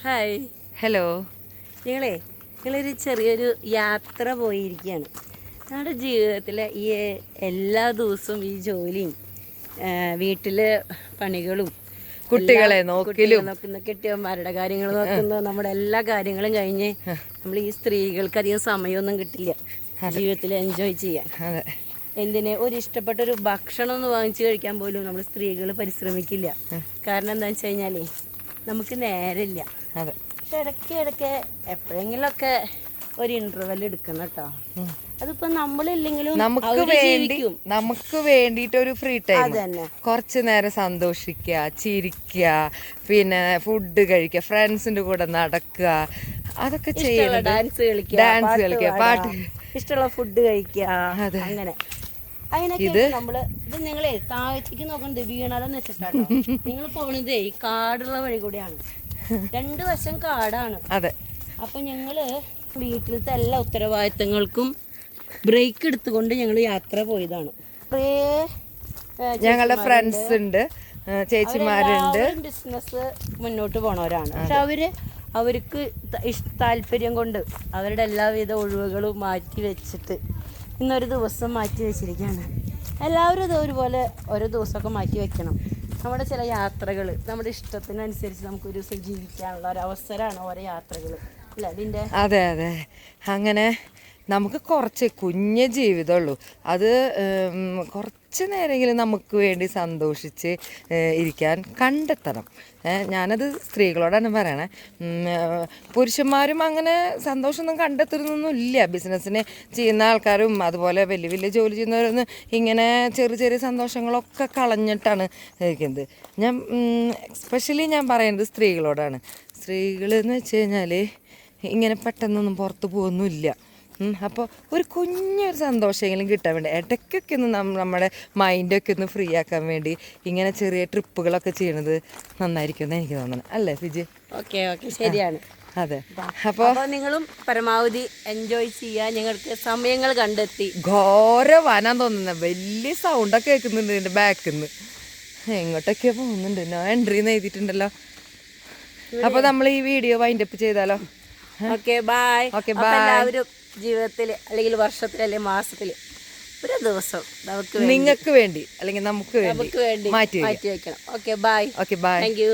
Hi. Hello. ഞങ്ങളൊരു ചെറിയൊരു യാത്ര പോയിരിക്കുകയാണ്. ഞങ്ങളുടെ ജീവിതത്തിലെ ഈ എല്ലാ ദിവസവും ഈ ജോലിയും വീട്ടിലെ പണികളും കുട്ടികളെ നോക്കുന്ന കെട്ടിയന്മാരുടെ കാര്യങ്ങൾ നോക്കുന്ന നമ്മുടെ എല്ലാ കാര്യങ്ങളും കഴിഞ്ഞ് നമ്മൾ ഈ സ്ത്രീകൾക്ക് അധികം സമയമൊന്നും കിട്ടില്ല ജീവിതത്തിൽ എൻജോയ് ചെയ്യാൻ. എന്തിന് ഒരു ഇഷ്ടപ്പെട്ടൊരു ഭക്ഷണം ഒന്ന് വാങ്ങിച്ചു കഴിക്കാൻ പോലും നമ്മൾ സ്ത്രീകൾ പരിശ്രമിക്കില്ല. കാരണം എന്താണെന്ന് വെച്ച് കഴിഞ്ഞാൽ നമുക്ക് നേരമില്ല. പക്ഷെ ഇടയ്ക്ക് എപ്പോഴെങ്കിലുമൊക്കെ ഒരു ഇന്റർവെൽ എടുക്കണം കേട്ടോ. അതിപ്പോ നമ്മളില്ലെങ്കിലും നമുക്ക് വേണ്ടിയിട്ട് ഒരു ഫ്രീ ടൈം, കുറച്ചു നേരം സന്തോഷിക്കുക, ചിരിക്കുക, പിന്നെ ഫുഡ് കഴിക്കുക, ഫ്രണ്ട്സിന്റെ കൂടെ നടക്കുക, അതൊക്കെ ചെയ്യണം. ഡാൻസ് കളിക്കുക, പാട്ട്, ഇഷ്ടമുള്ള ഫുഡ് കഴിക്കുക, അങ്ങനെ അതിനൊക്കെ നമ്മള് ഇത് നിങ്ങളെ താഴ്ചക്ക് നോക്കണത് വീണാലെന്ന് വെച്ചിട്ടാട്ടോ. നിങ്ങൾ പോണതേ ഈ കാടുള്ള വഴി കൂടെയാണ്, 2 വശം കാടാണ്. അപ്പൊ ഞങ്ങള് വീട്ടിലത്തെ എല്ലാ ഉത്തരവാദിത്തങ്ങൾക്കും ബ്രേക്ക് എടുത്തുകൊണ്ട് ഞങ്ങൾ യാത്ര പോയതാണ്. ഞങ്ങളുടെ ഫ്രണ്ട്സ് ഉണ്ട്, ചേച്ചിമാരുണ്ട്, ബിസിനസ് മുന്നോട്ട് പോണവരാണ്. പക്ഷെ അവർക്ക് താല്പര്യം കൊണ്ട് അവരുടെ എല്ലാവിധ ഒഴിവുകളും മാറ്റി വെച്ചിട്ട് ഇന്നൊരു ദിവസം മാറ്റി വെച്ചിരിക്കുകയാണ്. എല്ലാവരും ഇത് ഒരുപോലെ ഓരോ ദിവസമൊക്കെ മാറ്റി വെക്കണം. നമ്മുടെ ചില യാത്രകൾ നമ്മുടെ ഇഷ്ടത്തിനനുസരിച്ച് നമുക്ക് ഒരു ദിവസം ജീവിക്കാനുള്ള ഒരു അവസരമാണ് ഓരോ യാത്രകൾ, അല്ലേ അതിൻ്റെ? അതെ, അങ്ങനെ നമുക്ക് കുറച്ച് കുഞ്ഞ് ജീവിതമുള്ളൂ. അത് കുറച്ച് നേരമെങ്കിലും നമുക്ക് വേണ്ടി സന്തോഷിച്ച് ഇരിക്കാൻ കണ്ടെത്തണം. ഞാനത് സ്ത്രീകളോടാണ് പറയണേ. പുരുഷന്മാരും അങ്ങനെ സന്തോഷമൊന്നും കണ്ടെത്തുന്നൊന്നുമില്ല. ബിസിനസ്സിന് ചെയ്യുന്ന ആൾക്കാരും അതുപോലെ വലിയ വലിയ ജോലി ചെയ്യുന്നവരൊന്നും ഇങ്ങനെ ചെറിയ സന്തോഷങ്ങളൊക്കെ കളഞ്ഞിട്ടാണ് ഇരിക്കുന്നത്. എസ്പെഷ്യലി ഞാൻ പറയുന്നത് സ്ത്രീകളോടാണ്. സ്ത്രീകളെന്ന് വെച്ച് കഴിഞ്ഞാൽ ഇങ്ങനെ പെട്ടെന്നൊന്നും പുറത്ത് പോകുന്നില്ല. അപ്പോൾ ഒരു കുഞ്ഞൊരു സന്തോഷമെങ്കിലും കിട്ടാൻ വേണ്ടി ഇടയ്ക്കൊക്കെ ഒന്ന് നമ്മുടെ മൈൻഡൊക്കെ ഒന്ന് ഫ്രീ ആക്കാൻ വേണ്ടി ഇങ്ങനെ ചെറിയ ട്രിപ്പുകളൊക്കെ ചെയ്യണത് നന്നായിരിക്കും എന്ന് എനിക്ക് തോന്നുന്നത്, അല്ലേ ഫിജി? ഓക്കെ, ശരിയാണ്. അതെ. അപ്പോൾ നിങ്ങളും പരമാവധി എൻജോയ് ചെയ്യാൻ ഞങ്ങൾക്ക് സമയങ്ങൾ കണ്ടെത്തി. ഘോര വനാൻ തോന്നുന്നത് വലിയ സൗണ്ടൊക്കെ കേൾക്കുന്നുണ്ട് എൻ്റെ ബാക്കിൽ നിന്ന്. എങ്ങോട്ടൊക്കെയോ പോകുന്നുണ്ട്. ഞാൻ എൻട്രി എഴുതിയിട്ടുണ്ടല്ലോ. അപ്പോൾ നമ്മൾ ഈ വീഡിയോ വൈൻഡപ്പ് ചെയ്താലോ? Okay, bye. എല്ലാവരും ജീവിതത്തിൽ അല്ലെങ്കിൽ വർഷത്തിൽ അല്ലെങ്കിൽ മാസത്തിൽ ഒരു ദിവസം നിങ്ങൾക്ക് വേണ്ടി അല്ലെങ്കിൽ നമുക്ക് വേണ്ടി മാറ്റി വെക്കണം. Okay, bye. Thank U.